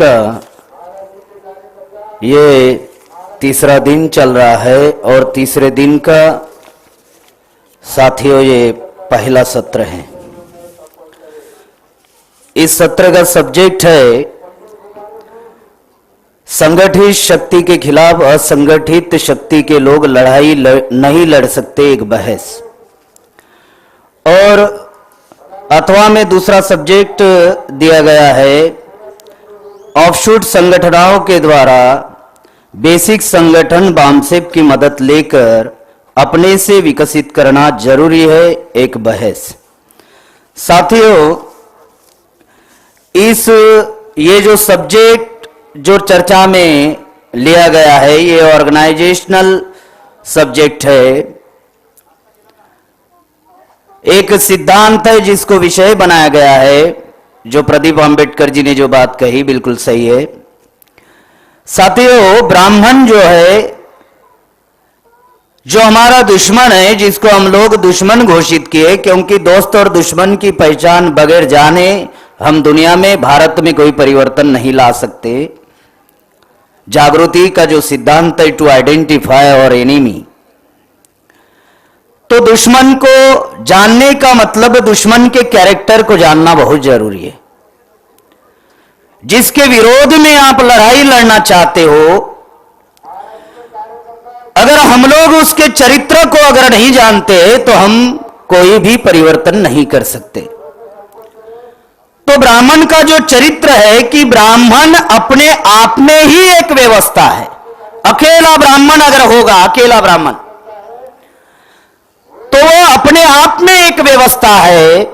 का ये तीसरा दिन चल रहा है और तीसरे दिन का साथियों ये पहला सत्र है। इस सत्र का सब्जेक्ट है संगठित शक्ति के खिलाफ असंगठित शक्ति के लोग लड़ाई नहीं लड़ सकते, एक बहस। और अथवा में दूसरा सब्जेक्ट दिया गया है ऑफशूट संगठनों के द्वारा बेसिक संगठन बामसेप की मदद लेकर अपने से विकसित करना जरूरी है, एक बहस। साथियों ये जो सब्जेक्ट जो चर्चा में लिया गया है ये ऑर्गेनाइजेशनल सब्जेक्ट है, एक सिद्धांत है जिसको विषय बनाया गया है। जो प्रदीप अंबेडकर जी ने जो बात कही बिल्कुल सही है। साथियों ब्राह्मण जो है, जो हमारा दुश्मन है, जिसको हम लोग दुश्मन घोषित किए, क्योंकि दोस्त और दुश्मन की पहचान बगैर जाने हम दुनिया में भारत में कोई परिवर्तन नहीं ला सकते। जागृति का जो सिद्धांत है टू आइडेंटिफाई और एनिमी, तो दुश्मन को जानने का मतलब दुश्मन के कैरेक्टर को जानना बहुत जरूरी है। जिसके विरोध में आप लड़ाई लड़ना चाहते हो, अगर हम लोग उसके चरित्र को अगर नहीं जानते तो हम कोई भी परिवर्तन नहीं कर सकते। तो ब्राह्मण का जो चरित्र है कि ब्राह्मण अपने आप में ही एक व्यवस्था है। अकेला ब्राह्मण अगर होगा, अकेला ब्राह्मण, तो वो अपने आप में एक व्यवस्था है।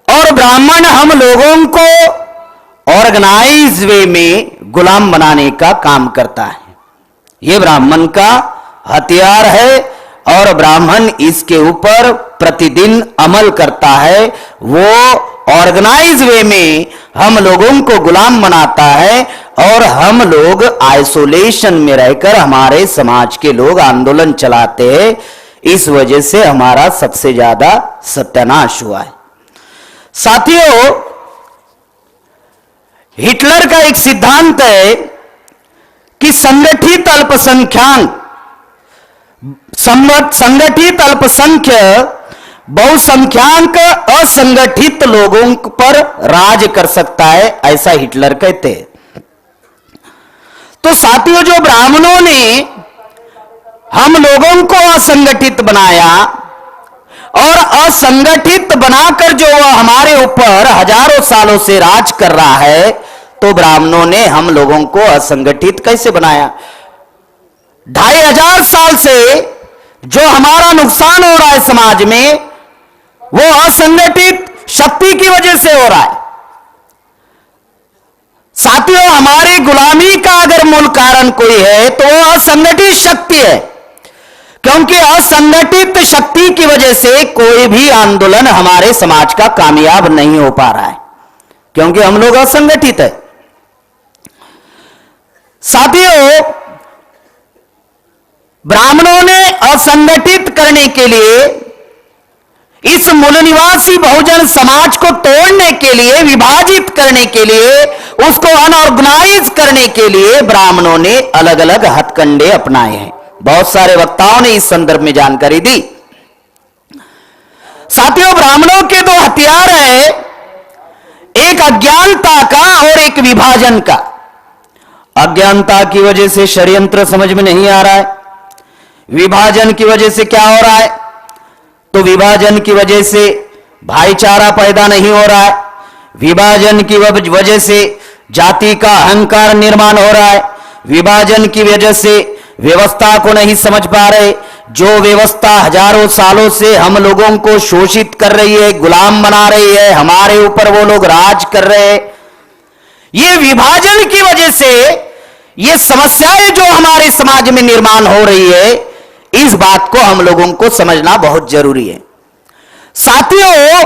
और ब्राह्मण हम लोगों को ऑर्गेनाइज वे में गुलाम बनाने का काम करता है। ये ब्राह्मण का हथियार है और ब्राह्मण इसके ऊपर प्रतिदिन अमल करता है। वो ऑर्गेनाइज वे में हम लोगों को गुलाम बनाता है और हम लोग आइसोलेशन में रहकर हमारे समाज के लोग आंदोलन चलाते हैं। इस वजह से हमारा सबसे ज्यादा सत्यानाश हुआ है। साथियों हिटलर का एक सिद्धांत है कि संगठित अल्पसंख्यक बहुसंख्याक असंगठित लोगों पर राज कर सकता है, ऐसा हिटलर कहते हैं। तो साथियों जो ब्राह्मणों ने हम लोगों को असंगठित बनाया और असंगठित बनाकर जो हमारे ऊपर हजारों सालों से राज कर रहा है, तो ब्राह्मणों ने हम लोगों को असंगठित कैसे बनाया? 2500 साल से जो हमारा नुकसान हो रहा है समाज में, वो असंगठित शक्ति की वजह से हो रहा है। साथियों हमारी गुलामी का अगर मूल कारण कोई है तो वो असंगठित शक्ति है, क्योंकि असंगठित शक्ति की वजह से कोई भी आंदोलन हमारे समाज का कामयाब नहीं हो पा रहा है, क्योंकि हम लोग असंगठित है। साथियों ब्राह्मणों ने असंगठित करने के लिए, इस मूल निवासी बहुजन समाज को तोड़ने के लिए, विभाजित करने के लिए, उसको अनऑर्गेनाइज करने के लिए ब्राह्मणों ने अलग अलग हथकंडे अपनाए हैं। बहुत सारे वक्ताओं ने इस संदर्भ में जानकारी दी। साथियों ब्राह्मणों के दो हथियार हैं, एक अज्ञानता का और एक विभाजन का। अज्ञानता की वजह से षड्यंत्र समझ में नहीं आ रहा है। विभाजन की वजह से क्या हो रहा है? तो विभाजन की वजह से भाईचारा पैदा नहीं हो रहा है। विभाजन की वजह से जाति का अहंकार निर्माण हो रहा है। विभाजन की वजह से व्यवस्था को नहीं समझ पा रहे। जो व्यवस्था हजारों सालों से हम लोगों को शोषित कर रही है, गुलाम बना रही है, हमारे ऊपर वो लोग राज कर रहे हैं, ये विभाजन की वजह से ये समस्याएं जो हमारे समाज में निर्माण हो रही है, इस बात को हम लोगों को समझना बहुत जरूरी है। साथियों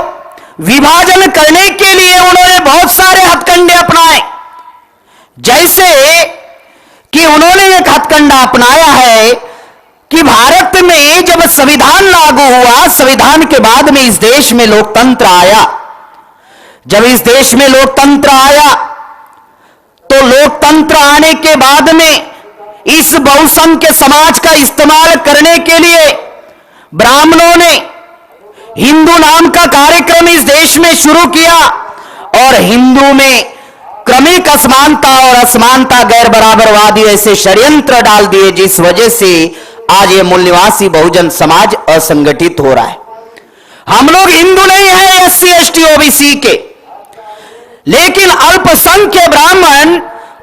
विभाजन करने के लिए उन्होंने बहुत सारे हथकंडे अपनाए। जैसे कि उन्होंने एक हथकंडा अपनाया है कि भारत में जब संविधान लागू हुआ, संविधान के बाद में इस देश में लोकतंत्र आया। जब इस देश में लोकतंत्र आया तो लोकतंत्र आने के बाद में इस बहुसंख्य समाज का इस्तेमाल करने के लिए ब्राह्मणों ने हिंदू नाम का कार्यक्रम इस देश में शुरू किया और हिंदू में क्रमिक असमानता और असमानता गैर बराबरवादी ऐसे षड्यंत्र डाल दिए, जिस वजह से आज ये मूल निवासी बहुजन समाज असंगठित हो रहा है। हम लोग हिंदू नहीं है एससी एसटी ओबीसी के, लेकिन अल्पसंख्य ब्राह्मण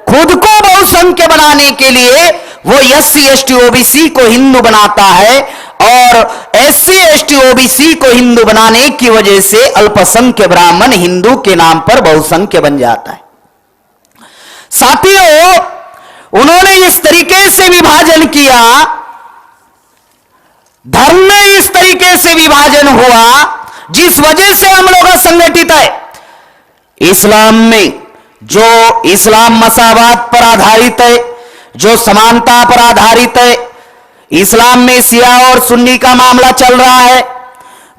खुद को बहुसंख्य बनाने के लिए वो एससी एसटी ओबीसी को हिंदू बनाता है और एससी एसटी ओबीसी को हिंदू बनाने की वजह से अल्पसंख्य ब्राह्मण हिंदू के नाम पर बहुसंख्य बन जाता है। साथियों, उन्होंने इस तरीके से विभाजन किया, धर्म में इस तरीके से विभाजन हुआ जिस वजह से हम लोग असंगठित है। इस्लाम में जो इस्लाम मसावात पर आधारित है, जो समानता पर आधारित है, इस्लाम में शिया और सुन्नी का मामला चल रहा है।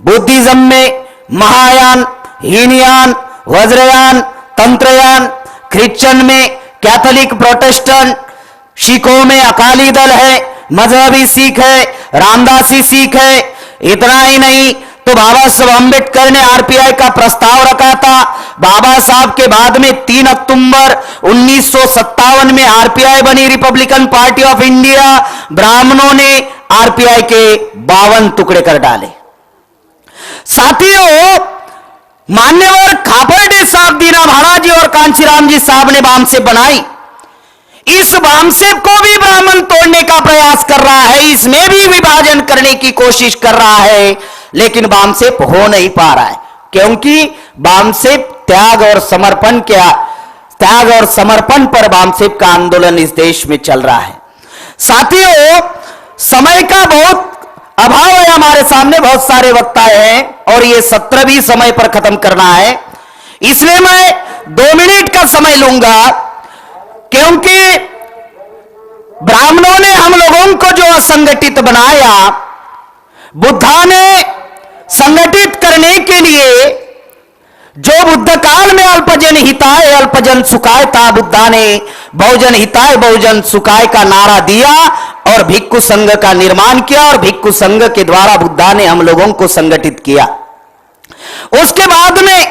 बुद्धिज्म में महायान, हीनयान, वज्रयान, तंत्रयान, क्रिश्चियन में कैथोलिक, प्रोटेस्टेंट, सिखों में अकाली दल है, मजहबी सिख है, रामदासी सिख है। इतना ही नहीं तो बाबा साहब अम्बेडकर ने आरपीआई का प्रस्ताव रखा था। बाबा साहब के बाद में 3 अक्टूबर 1957 में आरपीआई बनी, रिपब्लिकन पार्टी ऑफ इंडिया। ब्राह्मणों ने आरपीआई के 52 टुकड़े कर डाले। साथियों, मान्यवर खापर्डे साहब, दीना भाड़ा जी और कांचीराम जी साहब ने बामसेप बनाई। इस बामसेप को भी ब्राह्मण तोड़ने का प्रयास कर रहा है, इसमें भी विभाजन करने की कोशिश कर रहा है, लेकिन बामसेप हो नहीं पा रहा है, क्योंकि बामसेप त्याग और समर्पण पर बामसेप का आंदोलन इस देश में चल रहा है। साथियों, समय का बहुत अभाव है, हमारे सामने बहुत सारे वक्ता हैं और ये सत्र भी समय पर खत्म करना है, इसलिए मैं 2 मिनट का समय लूंगा, क्योंकि ब्राह्मणों ने हम लोगों को जो असंगठित बनाया, बुद्धा ने संगठित करने के लिए जो बुद्ध काल में अल्पजन हिताय अल्पजन सुखाय था, बुद्धा ने बहुजन हिताय बहुजन सुखाय का नारा दिया और भिक्खु संघ का निर्माण किया और भिक्खु संघ के द्वारा बुद्धा ने हम लोगों को संगठित किया। उसके बाद में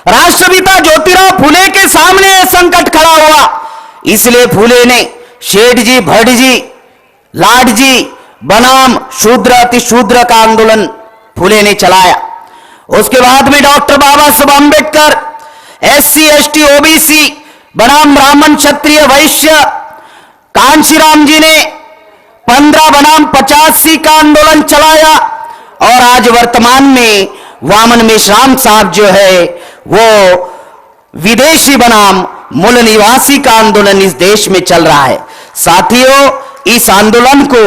राष्ट्रपिता ज्योतिराव फुले के सामने संकट खड़ा हुआ, इसलिए फुले ने शेठ जी, भट्ट जी, लाड जी बनाम शूद्र अति शूद्र का आंदोलन फुले ने चलाया। उसके बाद में डॉक्टर बाबा Saheb Ambedkar SC ST OBC बनाम ब्राह्मण क्षत्रिय वैश्य, कांशीराम जी ने 15 बनाम 85 का आंदोलन चलाया और आज वर्तमान में वामन मेश्राम साहब जो है वो विदेशी बनाम मूल निवासी का आंदोलन इस देश में चल रहा है। साथियों, इस आंदोलन को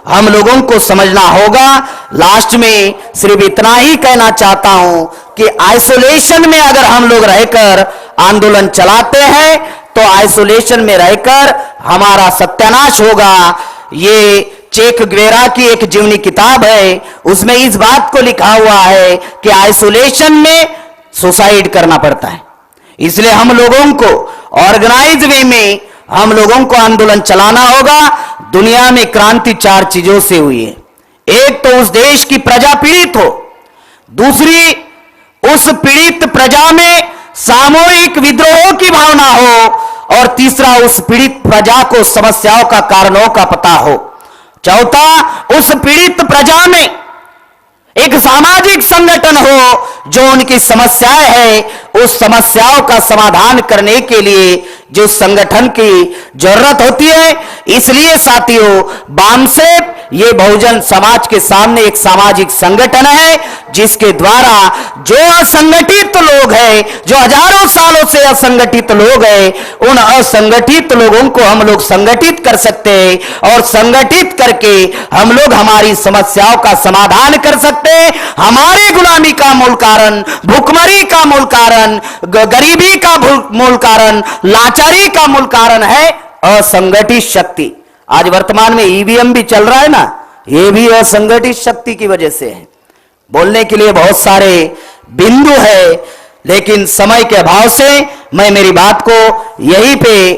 हम लोगों को समझना होगा। लास्ट में सिर्फ इतना ही कहना चाहता हूं कि आइसोलेशन में अगर हम लोग रहकर आंदोलन चलाते हैं तो आइसोलेशन में रहकर हमारा सत्यानाश होगा। ये चेक ग्वेरा की एक जीवनी किताब है, उसमें इस बात को लिखा हुआ है कि आइसोलेशन में सुसाइड करना पड़ता है। इसलिए हम लोगों को ऑर्गेनाइज वे में हम लोगों को आंदोलन चलाना होगा। दुनिया में क्रांति 4 चीजों से हुई है। एक तो उस देश की प्रजा पीड़ित हो, दूसरी उस पीड़ित प्रजा में सामूहिक विद्रोह की भावना हो और तीसरा उस पीड़ित प्रजा को समस्याओं का कारणों का पता हो, चौथा उस पीड़ित प्रजा में एक सामाजिक संगठन हो जो उनकी समस्याएं है उस समस्याओं का समाधान करने के लिए जो संगठन की जरूरत होती है। इसलिए साथियों, बामसेप ये बहुजन समाज के सामने एक सामाजिक संगठन है जिसके द्वारा जो असंगठित लोग हैं, जो हजारों सालों से असंगठित लोग हैं, उन असंगठित लोगों को हम लोग संगठित कर सकते हैं और संगठित करके हम लोग हमारी समस्याओं का समाधान कर सकते हैं। हमारी गुलामी का मूल कारण, भूखमरी का मूल कारण, गरीबी का मूल कारण, लाचारी का मूल कारण है असंगठित शक्ति। आज वर्तमान में ईवीएम भी चल रहा है ना, ये भी असंगठित शक्ति की वजह से है। बोलने के लिए बहुत सारे बिंदु है, लेकिन समय के अभाव से मैं मेरी बात को यहीं पे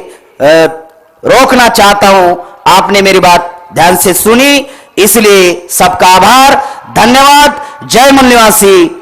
रोकना चाहता हूं। आपने मेरी बात ध्यान से सुनी, इसलिए सबका आभार, धन्यवाद। जय मूल निवासी।